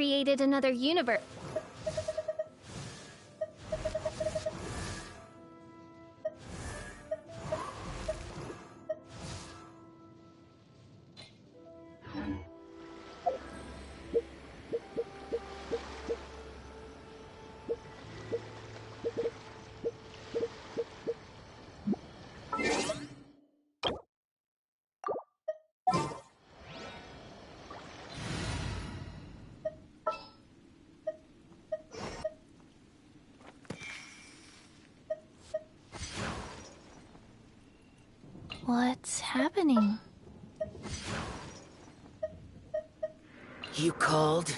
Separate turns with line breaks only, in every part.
created another universe. What's happening?
You called?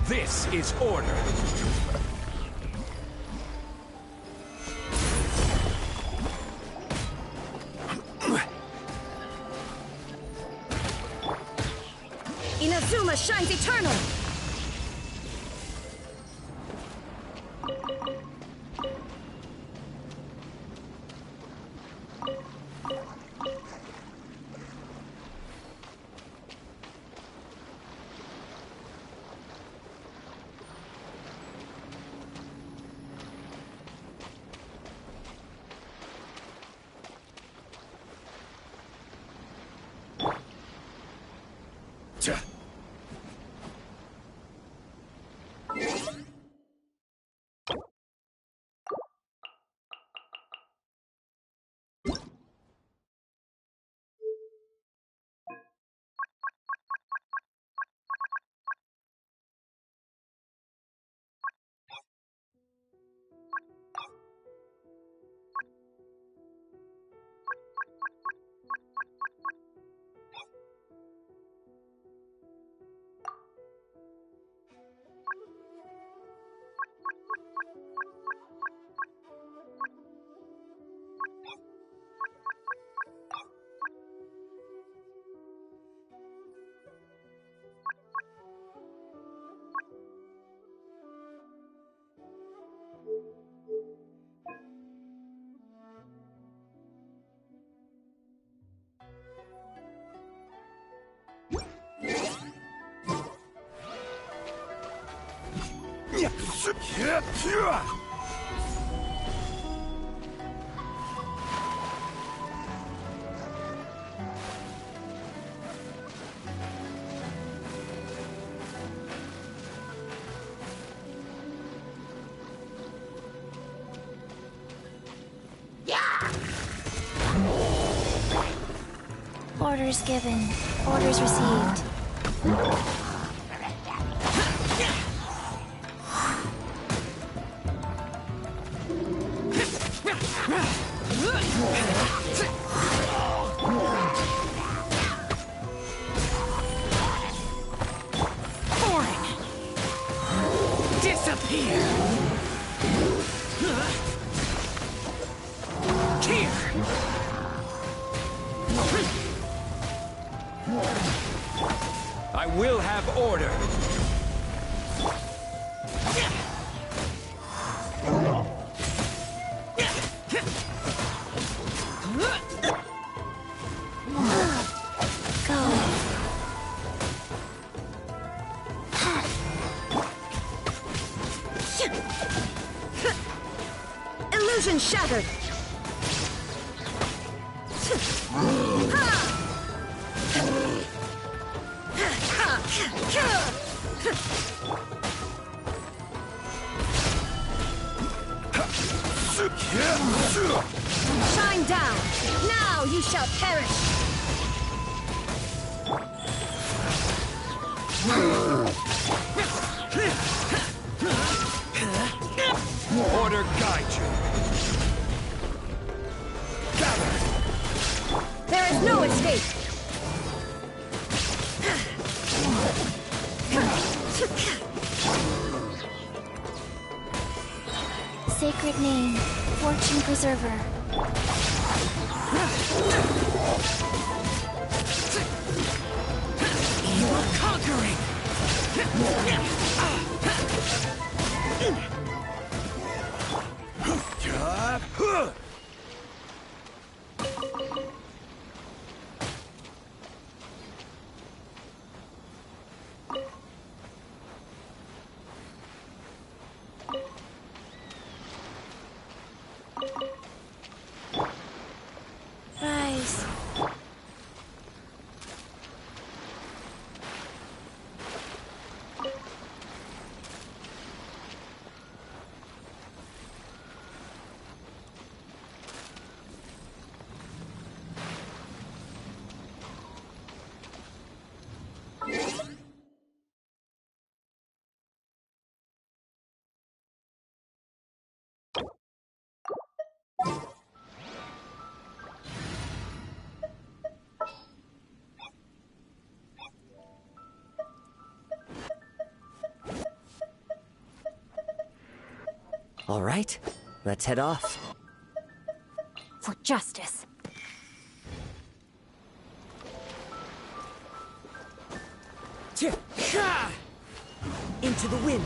This is order.
Inazuma shines eternal!
Orders given. Orders received.
Disappear!
I will have order.
Illusion shattered! Shine down! Now you shall perish!
Order guide you. Gather.
There is no escape!
secret name, Fortune Preserver.
You are conquering!
Rise.
All right, let's head off.
For justice.
Into the wind.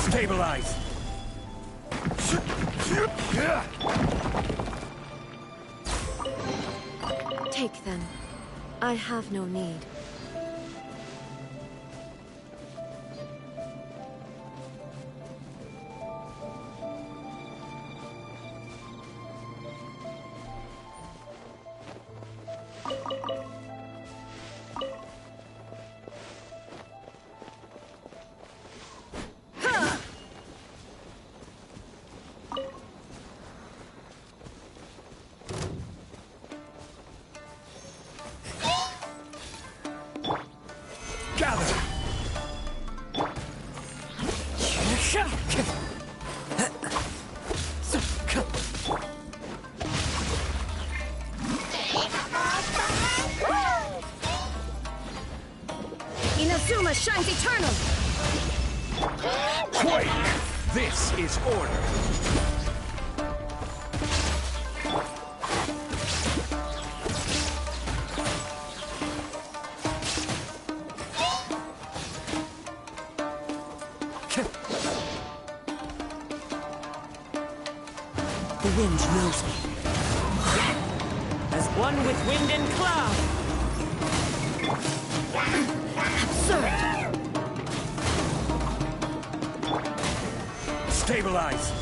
Stabilize!
Take them. I have no need.
Gather!
Inazuma shines eternal!
Quake! This is order!
The wind knows me. As one with wind and cloud.
Absurd!
Stabilize!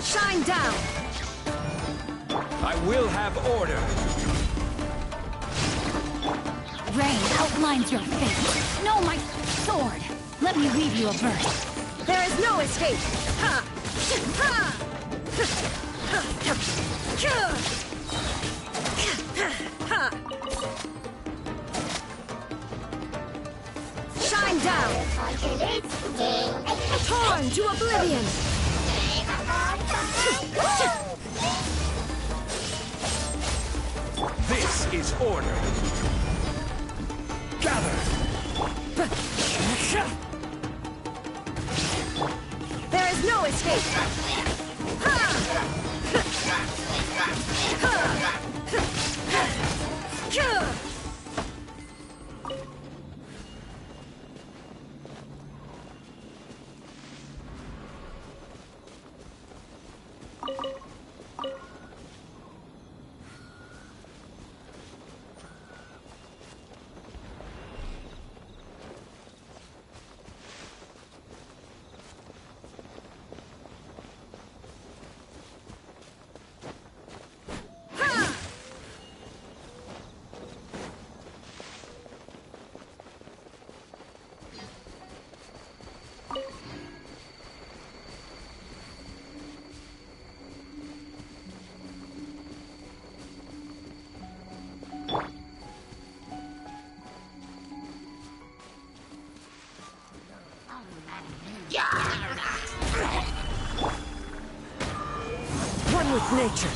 Shine down!
I will have order!
Rain outlines your fate. No, my sword! Let me read you a verse.
There is no escape! Ha! Ha! Shine down! Torn to oblivion!
This is order! Gather!
There is no escape!
One with nature.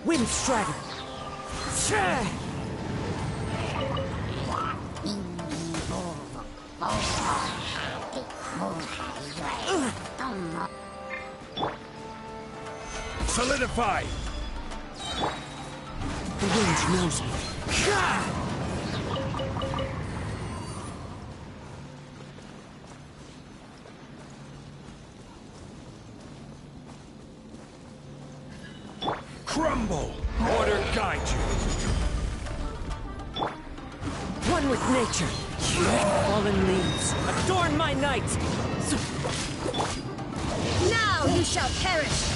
Wind Strider.
Solidify!
The wind knows me.
Crumble! Order guide you!
One with nature. Fallen leaves, adorn my night!
Now you shall perish!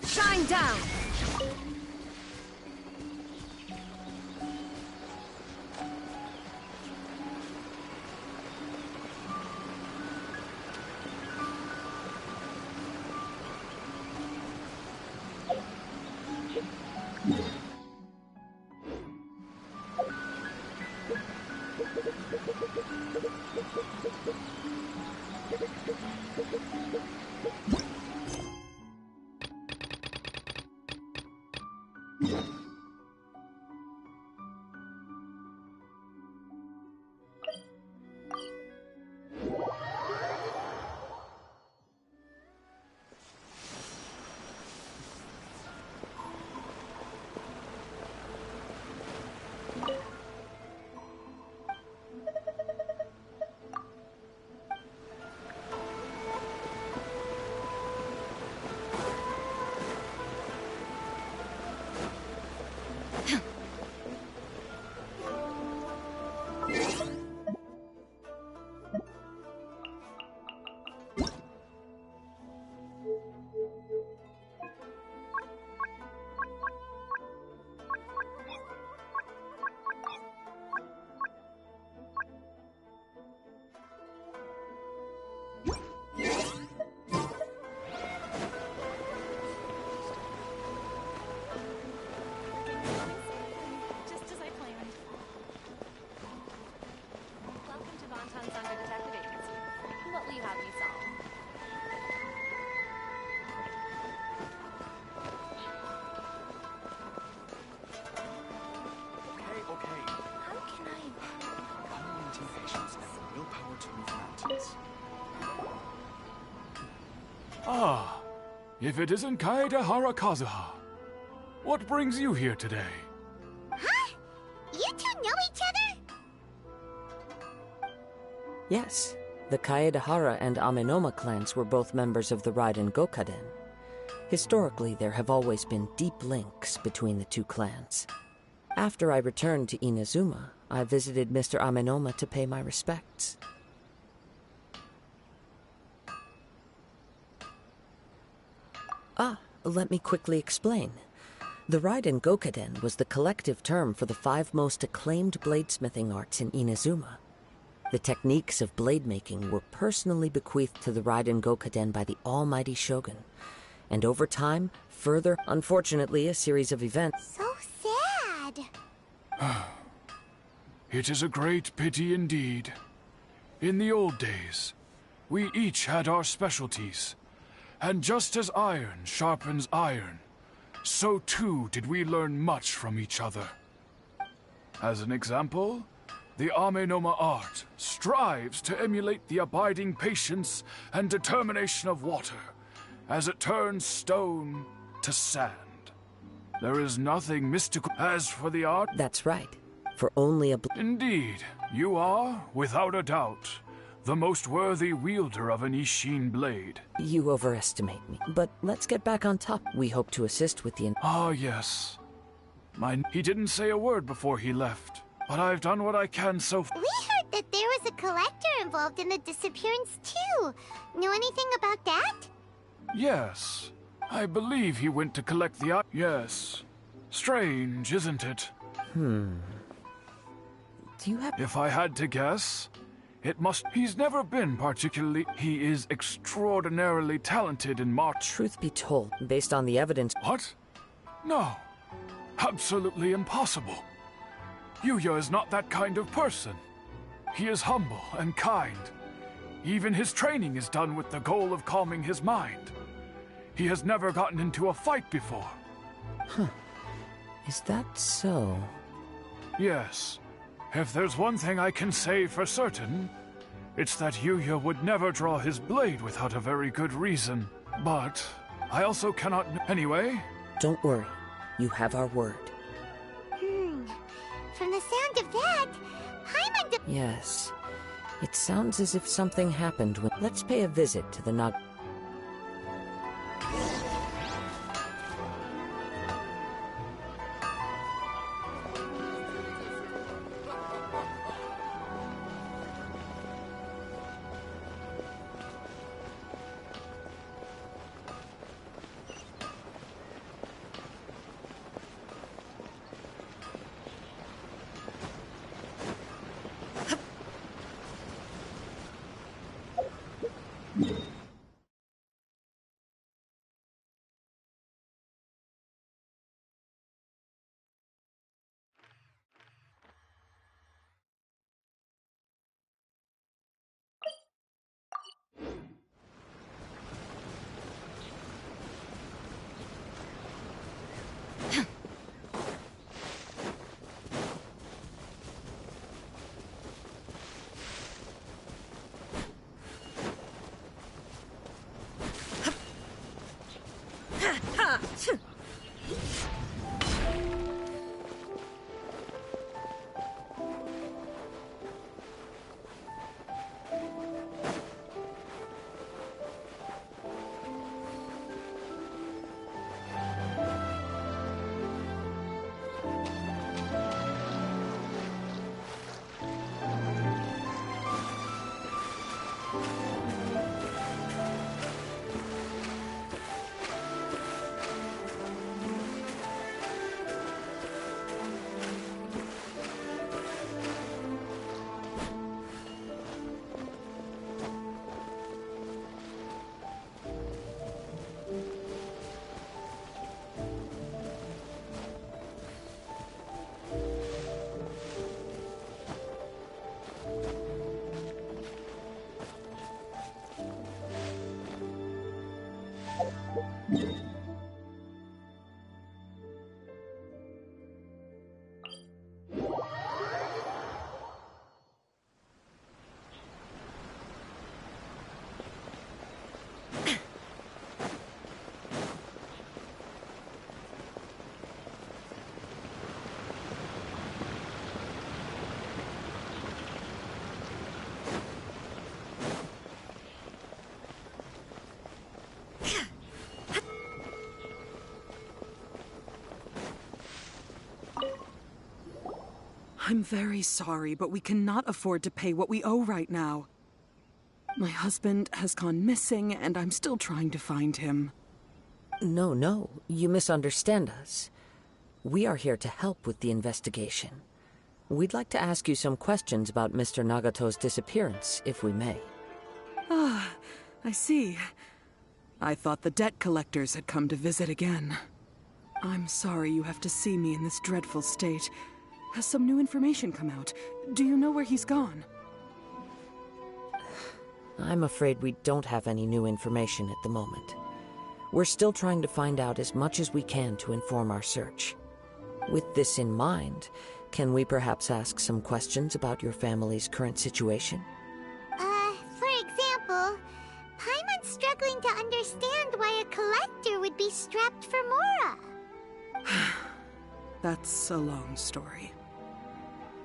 Shine down!
Ah, if it isn't Kaedehara Kazuha. What brings you here today?
Huh? You two know each other?
Yes, the Kaedehara and Amenoma clans were both members of the Raiden Gokaden. Historically, there have always been deep links between the two clans. After I returned to Inazuma, I visited Mr. Amenoma to pay my respects. Let me quickly explain. The Raiden Gokaden was the collective term for the 5 most acclaimed bladesmithing arts in Inazuma. The techniques of blade making were personally bequeathed to the Raiden Gokaden by the almighty Shogun. And over time, further, unfortunately, a series of events...
So sad.
It is a great pity indeed. In the old days, we each had our specialties. And just as iron sharpens iron, so too did we learn much from each other. As an example, the Amenoma art strives to emulate the abiding patience and determination of water as it turns stone to sand. There is nothing mystical. As for the art...
That's right. For only a...
Indeed, you are, without a doubt, the most worthy wielder of an Ishin blade.
You overestimate me. But let's get back on top. We hope to assist with the...
Ah, yes. He didn't say a word before he left, but I've done what I can so
We heard that there was a collector involved in the disappearance too. Know anything about that?
Yes. I believe he went to collect the Yes. Strange, isn't it?
Do you have...
If I had to guess, it must... He's never been particularly... He is extraordinarily talented in march.
Truth be told, based on the evidence...
What? No. Absolutely impossible. Yuya is not that kind of person. He is humble and kind. Even his training is done with the goal of calming his mind. He has never gotten into a fight before.
Is that so?
Yes. If there's one thing I can say for certain, it's that Yuya would never draw his blade without a very good reason. But I also cannot... Anyway...
Don't worry. You have our word.
From the sound of that, Paimon...
Yes. It sounds as if something happened when... Let's pay a visit to the Nag...
I'm very sorry, but we cannot afford to pay what we owe right now. My husband has gone missing, and I'm still trying to find him.
No, you misunderstand us. We are here to help with the investigation. We'd like to ask you some questions about Mr. Nagato's disappearance, if we may.
Ah, I see. I thought the debt collectors had come to visit again. I'm sorry you have to see me in this dreadful state. Has some new information come out? Do you know where he's gone?
I'm afraid we don't have any new information at the moment. We're still trying to find out as much as we can to inform our search. With this in mind, can we perhaps ask some questions about your family's current situation?
For example, Paimon's struggling to understand why a collector would be strapped for Mora.
That's a long story.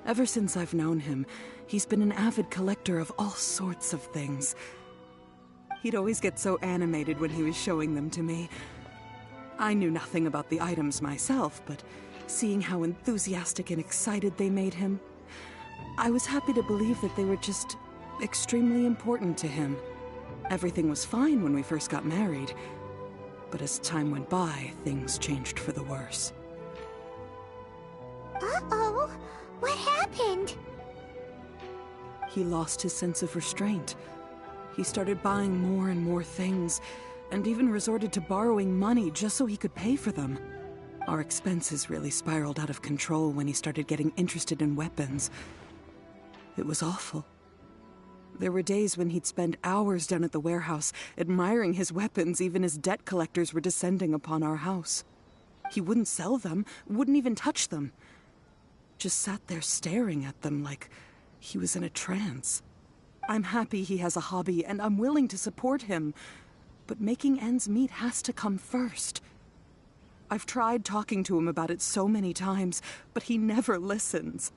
Ever since I've known him, he's been an avid collector of all sorts of things. He'd always get so animated when he was showing them to me. I knew nothing about the items myself, but seeing how enthusiastic and excited they made him. I was happy to believe that they were just extremely important to him. Everything was fine when we first got married, but as time went by, things changed for the worse.
Uh-oh. What happened?
He lost his sense of restraint. He started buying more and more things, and even resorted to borrowing money just so he could pay for them. Our expenses really spiraled out of control when he started getting interested in weapons. It was awful. There were days when he'd spend hours down at the warehouse, admiring his weapons even as debt collectors were descending upon our house. He wouldn't sell them, wouldn't even touch them. Just sat there staring at them like he was in a trance. I'm happy he has a hobby, and I'm willing to support him. But making ends meet has to come first. I've tried talking to him about it so many times, but he never listens.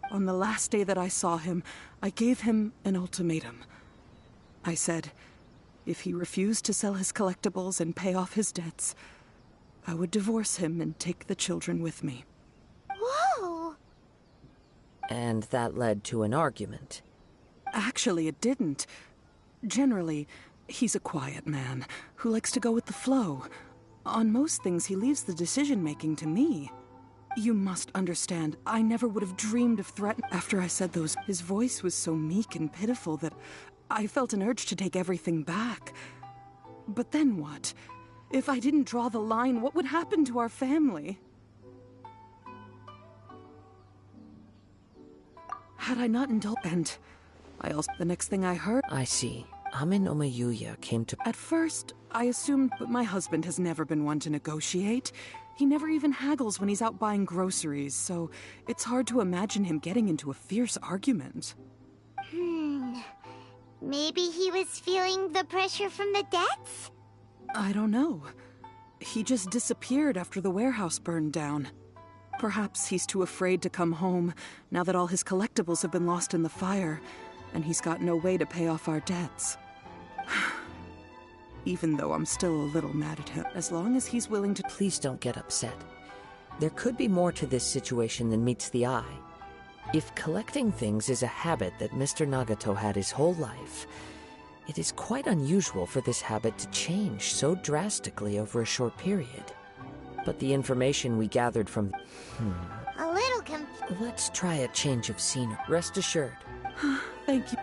On the last day that I saw him, I gave him an ultimatum. I said, if he refused to sell his collectibles and pay off his debts, I would divorce him and take the children with me.
Whoa!
And that led to an argument.
Actually, it didn't. Generally, he's a quiet man who likes to go with the flow. On most things, he leaves the decision-making to me. You must understand, I never would have dreamed of threatening. After I said those, his voice was so meek and pitiful that I felt an urge to take everything back. But then what? If I didn't draw the line, what would happen to our family? Had I not indulged, and the next thing I heard...
I see. Ame no Mayuya came to...
At first, I assumed, but my husband has never been one to negotiate. He never even haggles when he's out buying groceries, so it's hard to imagine him getting into a fierce argument.
Maybe he was feeling the pressure from the debts?
I don't know. He just disappeared after the warehouse burned down. Perhaps he's too afraid to come home, now that all his collectibles have been lost in the fire, and he's got no way to pay off our debts. Even though I'm still a little mad at him, as long as he's willing to...
Please don't get upset. There could be more to this situation than meets the eye. If collecting things is a habit that Mr. Nagato had his whole life, it is quite unusual for this habit to change so drastically over a short period. But the information we gathered from...
A little
Let's try a change of scenery. Rest assured.
Thank you.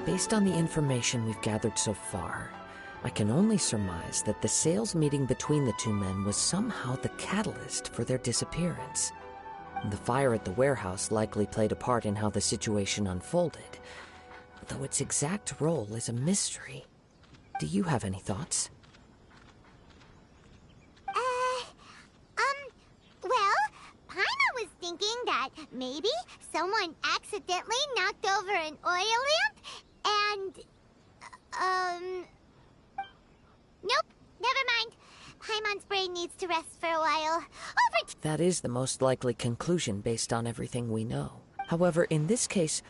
Based on the information we've gathered so far, I can only surmise that the sales meeting between the two men was somehow the catalyst for their disappearance. The fire at the warehouse likely played a part in how the situation unfolded, though its exact role is a mystery. Do you have any thoughts?
Well, Paimon was thinking that maybe someone accidentally knocked over an oil lamp and... Nope, never mind. Paimon's brain needs to rest for a while.
That is the most likely conclusion based on everything we know. However, in this case,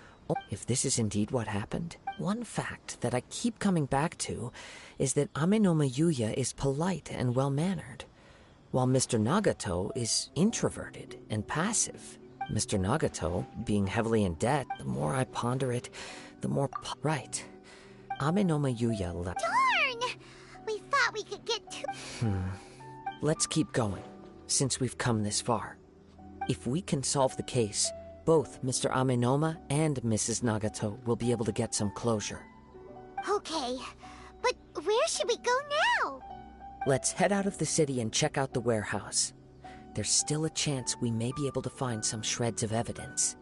if this is indeed what happened, one fact that I keep coming back to is that Ame no Mayuya is polite and well-mannered, while Mr. Nagato is introverted and passive. Mr. Nagato, being heavily in debt, the more I ponder it, the more right. Ame no Mayuya left.
Darn! We thought we could get to...
Let's keep going, since we've come this far. If we can solve the case, both Mr. Amenoma and Mrs. Nagato will be able to get some closure.
Okay, but where should we go now?
Let's head out of the city and check out the warehouse. There's still a chance we may be able to find some shreds of evidence.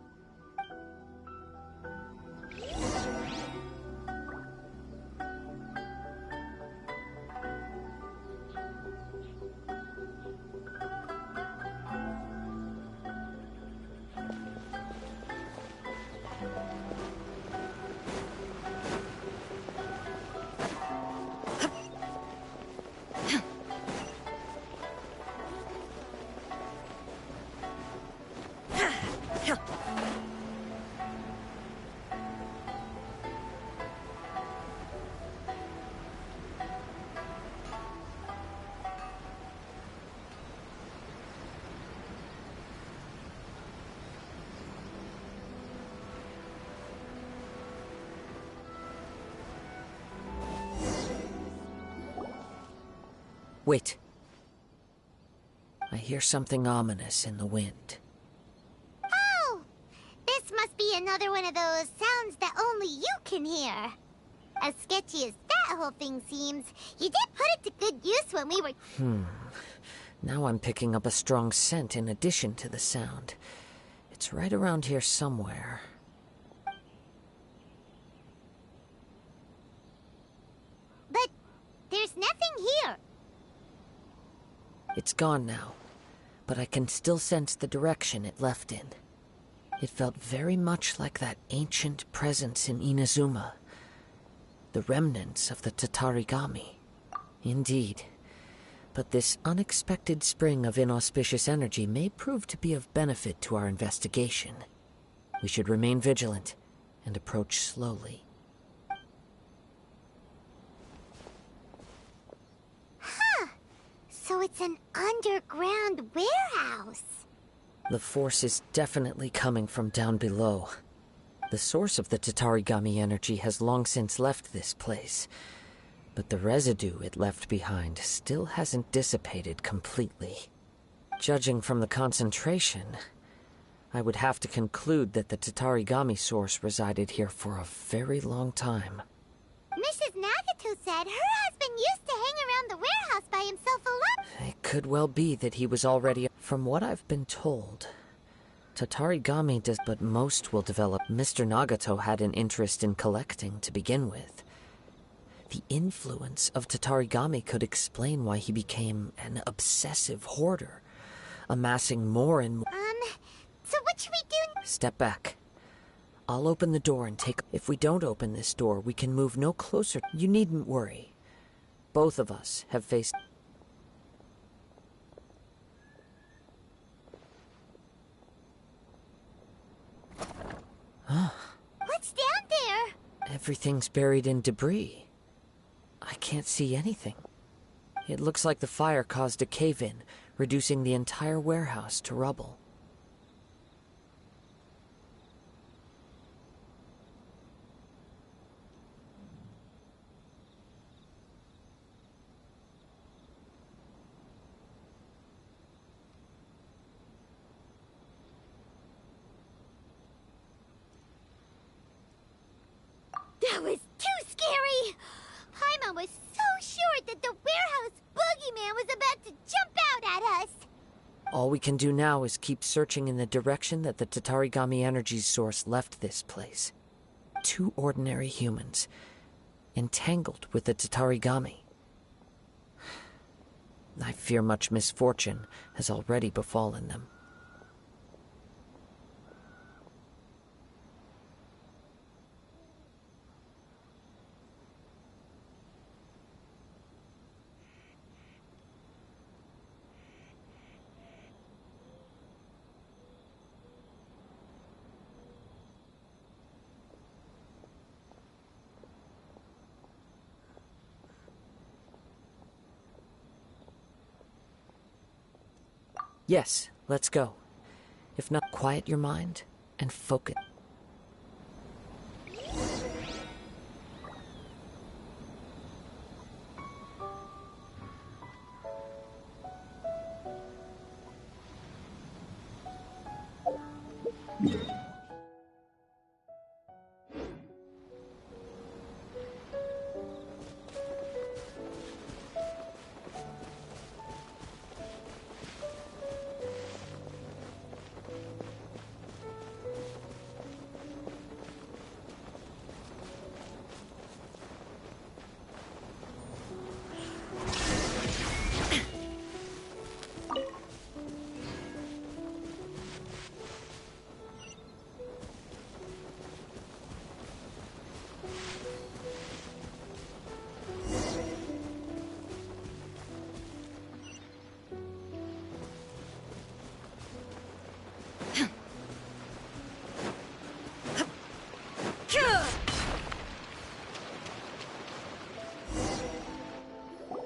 Wait. I hear something ominous in the wind.
Oh! This must be another one of those sounds that only you can hear. As sketchy as that whole thing seems, you did put it to good use when we were...
Now I'm picking up a strong scent in addition to the sound. It's right around here somewhere.
But there's nothing here.
It's gone now, but I can still sense the direction it left in. It felt very much like that ancient presence in Inazuma. The remnants of the Tatarigami. Indeed. But this unexpected spring of inauspicious energy may prove to be of benefit to our investigation. We should remain vigilant and approach slowly.
So it's an underground warehouse.
The force is definitely coming from down below. The source of the Tatarigami energy has long since left this place, but the residue it left behind still hasn't dissipated completely. Judging from the concentration, I would have to conclude that the Tatarigami source resided here for a very long time.
Mrs. Nagato said her husband used to hang around the warehouse by himself alone.
It could well be that he was already... From what I've been told, Tatarigami does, but most will develop. Mr. Nagato had an interest in collecting to begin with. The influence of Tatarigami could explain why he became an obsessive hoarder, amassing more and more...
So what should we do?
Step back. I'll open the door and take... If we don't open this door, we can move no closer. You needn't worry. Both of us have faced...
What's down there?
Everything's buried in debris. I can't see anything. It looks like the fire caused a cave-in, reducing the entire warehouse to rubble.
That was too scary! Paimon was so sure that the warehouse boogeyman was about to jump out at us!
All we can do now is keep searching in the direction that the Tatarigami energy source left this place. 2 ordinary humans, entangled with the Tatarigami. I fear much misfortune has already befallen them. Yes, let's go. If not, quiet your mind and focus.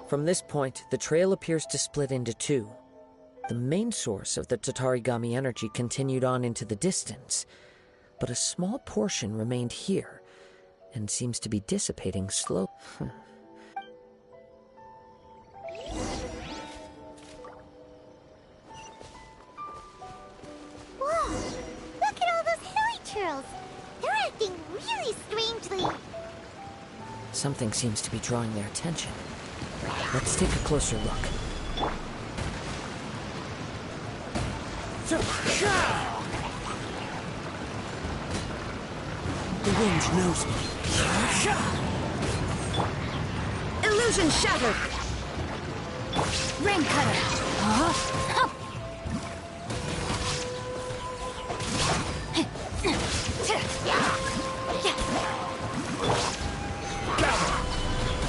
From this point, the trail appears to split into 2. The main source of the Tatarigami energy continued on into the distance, but a small portion remained here, and seems to be dissipating slowly. Something seems to be drawing their attention. Let's take a closer look. The wind knows me.
Illusion shattered!
Rain cutter. Huh?
Gather!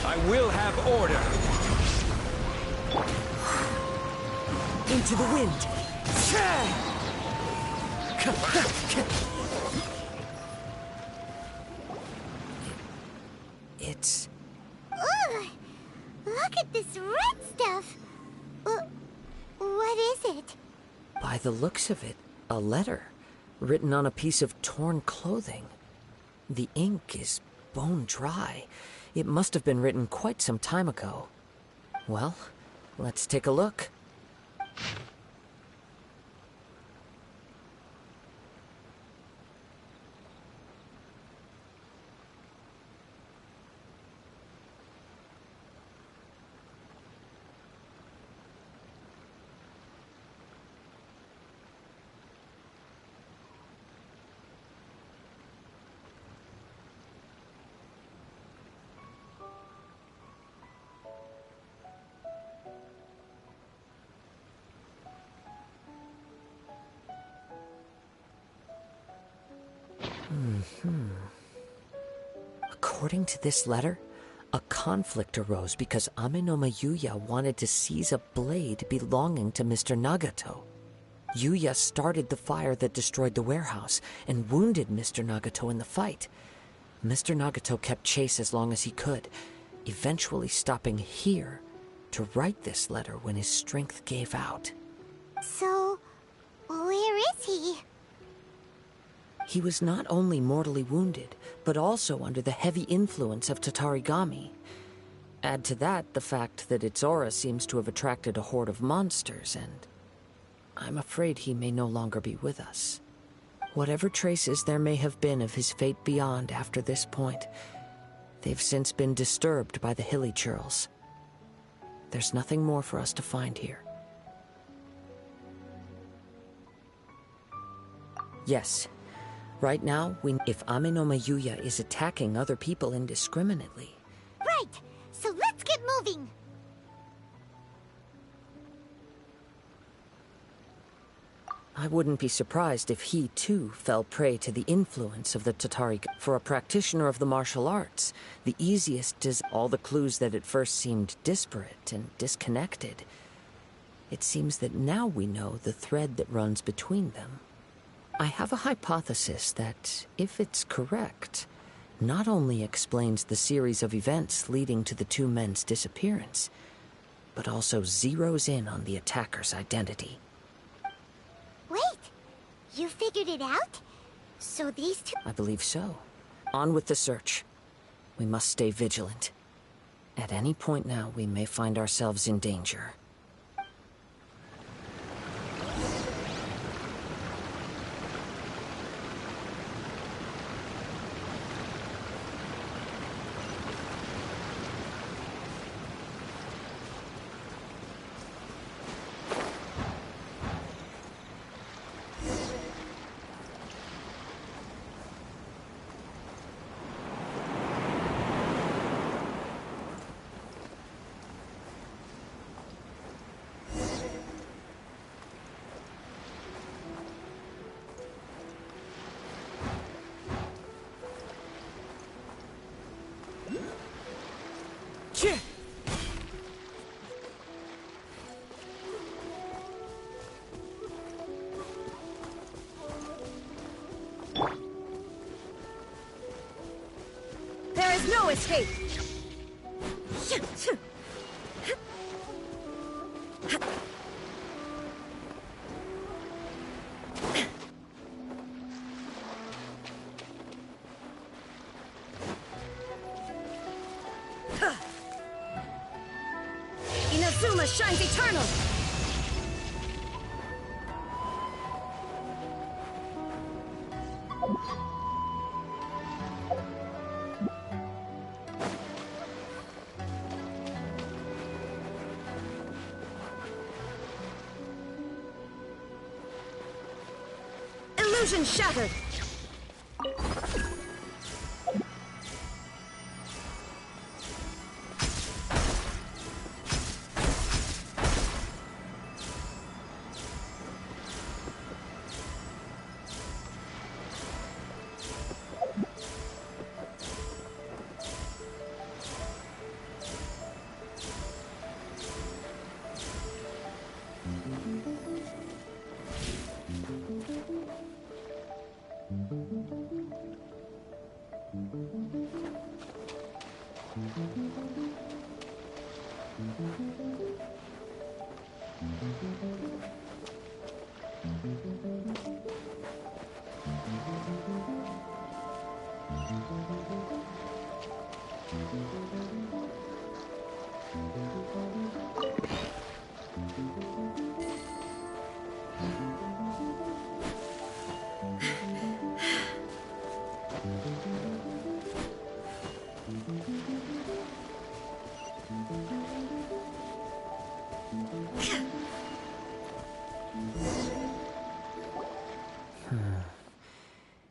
I will have order.
Into the wind. It's...
Ugh! Look at this red stuff! What is it?
By the looks of it, a letter written on a piece of torn clothing. The ink is bone dry. It must have been written quite some time ago. Well, let's take a look. According to this letter, a conflict arose because Amenoma Yuya wanted to seize a blade belonging to Mr. Nagato. Yuya started the fire that destroyed the warehouse and wounded Mr. Nagato in the fight. Mr. Nagato kept chase as long as he could, eventually stopping here to write this letter when his strength gave out.
So, where is he?
He was not only mortally wounded, but also under the heavy influence of Tatarigami. Add to that the fact that its aura seems to have attracted a horde of monsters, and I'm afraid he may no longer be with us. Whatever traces there may have been of his fate beyond after this point, they've since been disturbed by the hilly churls. There's nothing more for us to find here. Yes. Right now, if Amenoma Yuya is attacking other people indiscriminately...
Right! So let's get moving!
I wouldn't be surprised if he, too, fell prey to the influence of the Tatari. For a practitioner of the martial arts, the easiest is all the clues that at first seemed disparate and disconnected. It seems that now we know the thread that runs between them. I have a hypothesis that, if it's correct, not only explains the series of events leading to the two men's disappearance, but also zeroes in on the attacker's identity.
Wait! You figured it out? So these two...
I believe so. On with the search. We must stay vigilant. At any point now, we may find ourselves in danger.
There is no escape! Inazuma shines eternal! Illusion shattered!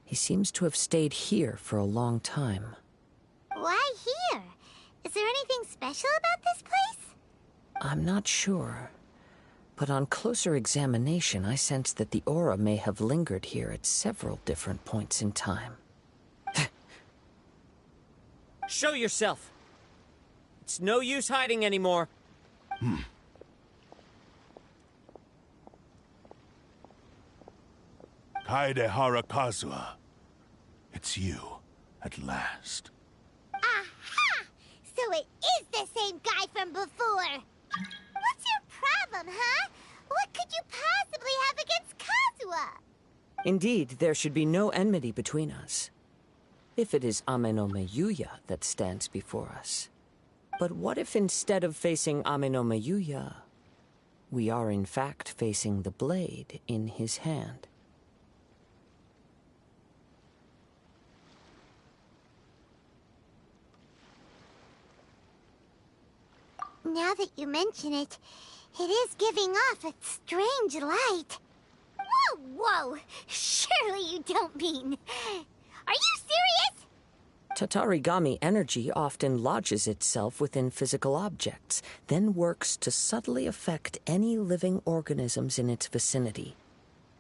He seems to have stayed here for a long time.
Why here? Is there anything special about this place?
I'm not sure. But on closer examination, I sense that the aura may have lingered here at several different points in time.
Show yourself! It's no use hiding anymore.
Kaede Harakazua. It's you, at last.
Aha! So it is the same guy from before! What's your problem, huh? What could you possibly have against Kazuha?
Indeed, there should be no enmity between us. If it is Ame no Meyuya that stands before us. But what if instead of facing Ame no Meyuya, we are in fact facing the blade in his hand?
Now that you mention it, it is giving off a strange light. Whoa, whoa! Surely you don't mean... Are you serious?
Tatarigami energy often lodges itself within physical objects, then works to subtly affect any living organisms in its vicinity.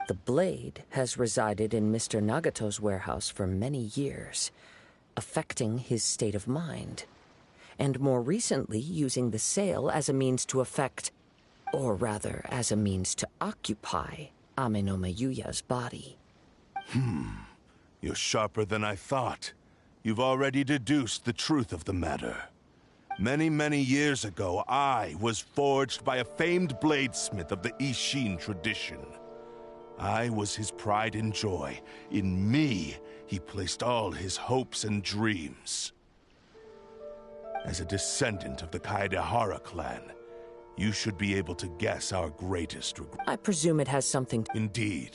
The blade has resided in Mr. Nagato's warehouse for many years, affecting his state of mind, and more recently using the sail as a means to affect, or rather as a means to occupy, Ame no Meyuya's body.
You're sharper than I thought. You've already deduced the truth of the matter. Many, many years ago, I was forged by a famed bladesmith of the Ishin tradition. I was his pride and joy. In me, he placed all his hopes and dreams. As a descendant of the Kaedehara clan, you should be able to guess our greatest regret.
I presume it has something to...
Indeed.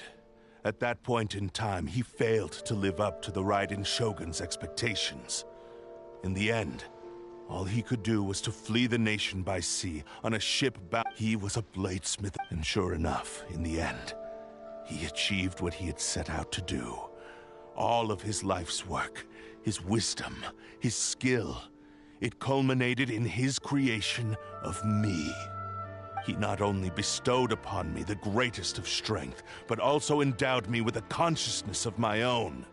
At that point in time, he failed to live up to the Raiden Shogun's expectations. In the end, all he could do was to flee the nation by sea on a ship bound. He was a bladesmith, and sure enough, in the end, he achieved what he had set out to do. All of his life's work, his wisdom, his skill, it culminated in his creation of me. He not only bestowed upon me the greatest of strength, but also endowed me with a consciousness of my own.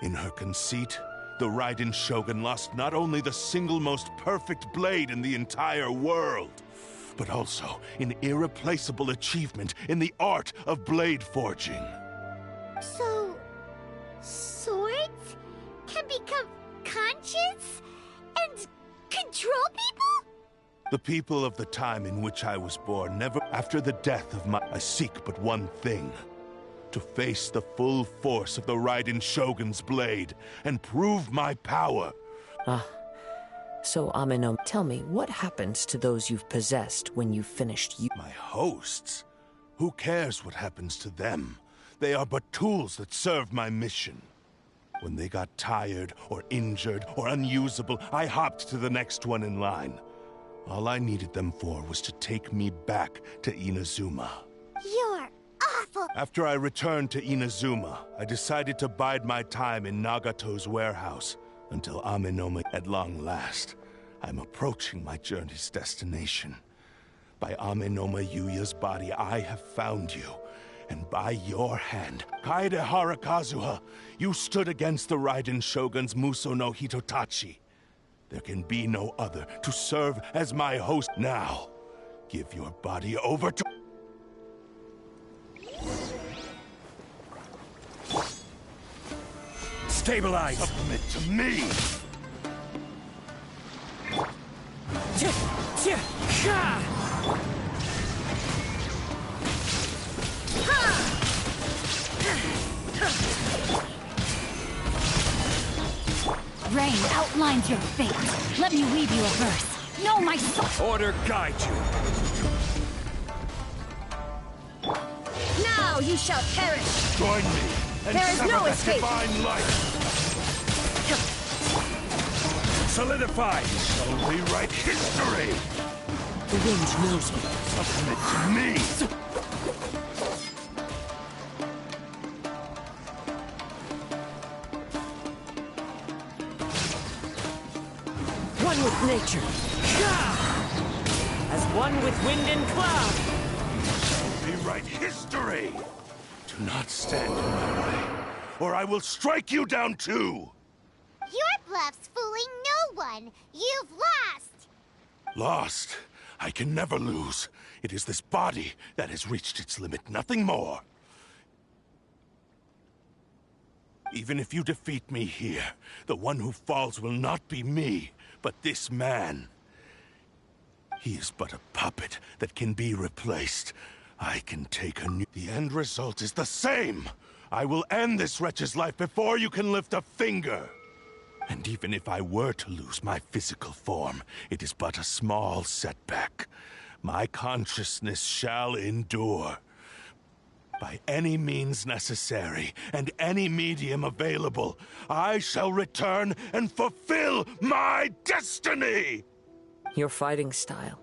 In her conceit, the Raiden Shogun lost not only the single most perfect blade in the entire world, but also an irreplaceable achievement in the art of blade forging.
So... swords can become conscious and control people?
The people of the time in which I was born never... After the death of I seek but one thing. To face the full force of the Raiden Shogun's blade and prove my power.
So, Ameno, tell me, what happens to those you've possessed when you've finished you?
My hosts? Who cares what happens to them? They are but tools that serve my mission. When they got tired, or injured, or unusable, I hopped to the next one in line. All I needed them for was to take me back to Inazuma.
You're awful! powerful.
After I returned to Inazuma, I decided to bide my time in Nagato's warehouse until Amenoma. At long last, I'm approaching my journey's destination. By Amenoma Yuya's body, I have found you. And by your hand, Kaede Harakazuha, you stood against the Raiden Shogun's Muso no Hitotachi. There can be no other to serve as my host now. Give your body over to...
Stabilize!
Submit to me!
Rain outlines your fate. Let me weave you a verse. Know my soul.
Order guide you.
Now you shall perish!
Join me and
There is
sever
no
that
escape.
divine light!
Solidify!
Shall rewrite history!
The wind knows me.
Submit to me!
One with nature.
As one with wind and cloud.
Rewrite history! Do not stand in my way, or I will strike you down too!
Your bluff's fooling no one. You've lost.
Lost? I can never lose. It is this body that has reached its limit, nothing more. Even if you defeat me here, the one who falls will not be me, but this man. He is but a puppet that can be replaced. I can take a new... The end result is the same! I will end this wretch's life before you can lift a finger! And even if I were to lose my physical form, it is but a small setback. My consciousness shall endure. By any means necessary, and any medium available, I shall return and fulfill my destiny!
Your fighting style.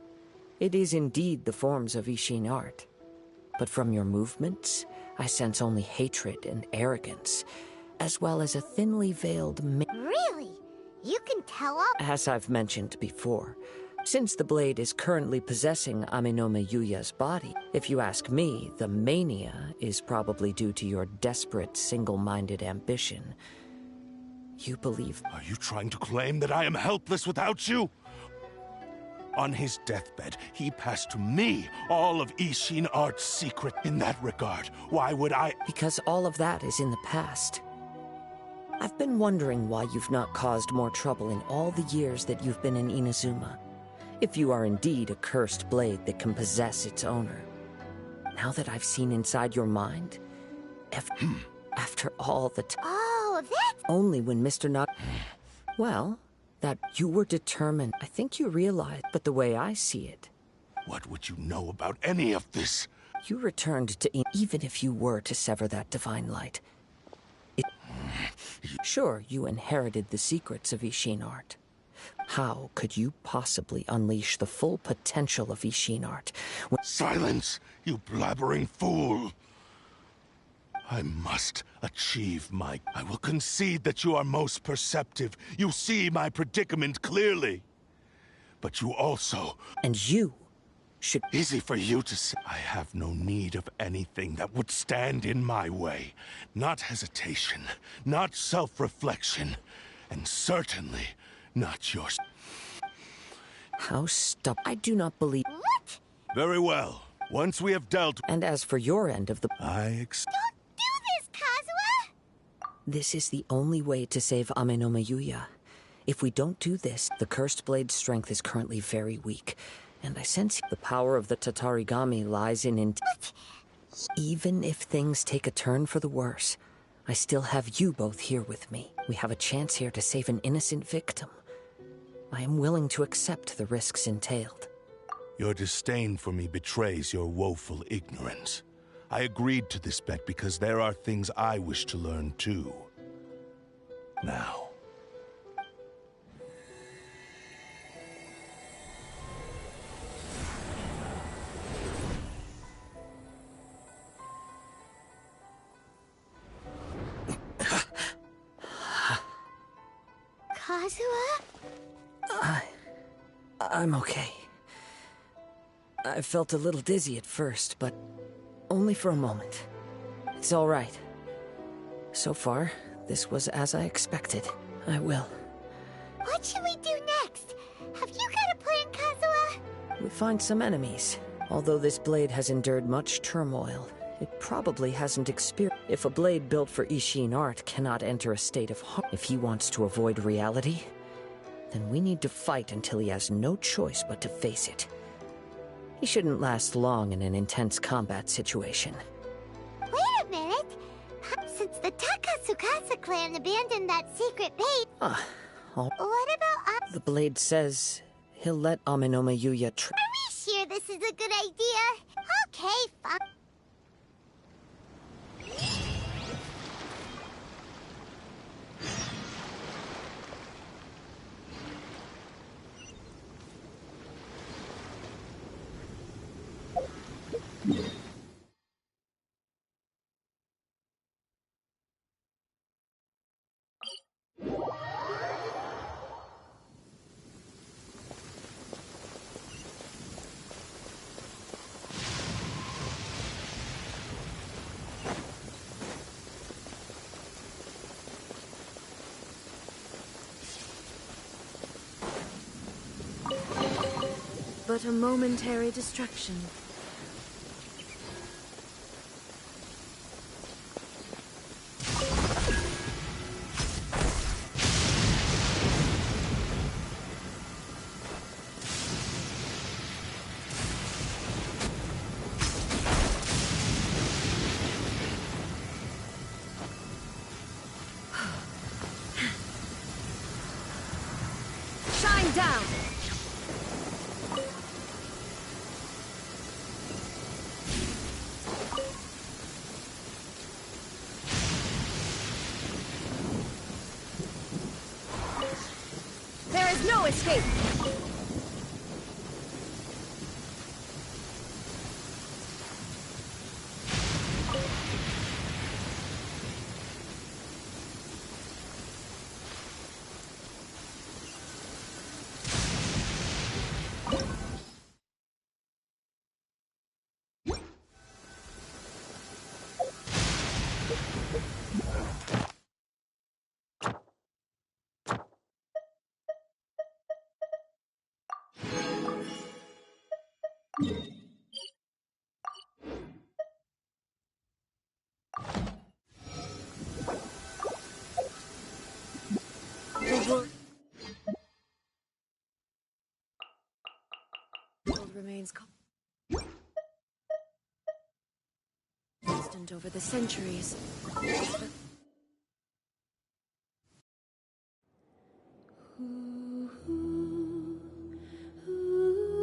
It is indeed the forms of Ishin art. But from your movements, I sense only hatred and arrogance, as well as a thinly veiled
Really? You can tell all...
As I've mentioned before, since the blade is currently possessing Amenoma Yuya's body, if you ask me, the mania is probably due to your desperate, single-minded ambition. You believe...
Are you trying to claim that I am helpless without you? On his deathbed, he passed to me all of Ishin art's secret. In that regard, why would I...
Because all of that is in the past. I've been wondering why you've not caused more trouble in all the years that you've been in Inazuma. If you are indeed a cursed blade that can possess its owner. Now that I've seen inside your mind, after all the time...
Oh, that's...
Only when Mr. Not... Well, that you were determined. I think you realized, but the way I see it...
What would you know about any of this?
You returned to even if you were to sever that divine light. Sure, you inherited the secrets of Ishin art. How could you possibly unleash the full potential of Ishin art?
Silence, you blabbering fool! I must achieve my... I will concede that you are most perceptive. You see my predicament clearly. But you also...
And you should...
Easy for you to say. I have no need of anything that would stand in my way. Not hesitation, not self-reflection, and certainly not yours.
How I do not believe...
What?
Very well. Once we have dealt...
And as for your end of the...
Don't do this, Kazuha!
This is the only way to save Amenoma Yuya. If we don't do this, the Cursed Blade's strength is currently very weak. And I sense the power of the Tatarigami lies in... Even if things take a turn for the worse, I still have you both here with me. We have a chance here to save an innocent victim. I am willing to accept the risks entailed.
Your disdain for me betrays your woeful ignorance. I agreed to this bet because there are things I wish to learn too. Now...
Kazuha?
I'm okay. I felt a little dizzy at first, but only for a moment. It's all right. So far, this was as I expected. I will.
What should we do next? Have you got a plan, Kazuha?
We find some enemies. Although this blade has endured much turmoil, it probably hasn't experienced. If a blade built for Ishin art cannot enter a state of harm, if he wants to avoid reality, then we need to fight until he has no choice but to face it. He shouldn't last long in an intense combat situation.
Wait a minute! Since the Takatsukasa clan abandoned that secret base... what about...
The blade says he'll let Amenoma Yuya
Are we sure this is a good idea? Okay, fine.
But a momentary distraction. Shine down! There is no escape! The world remains constant over the centuries. But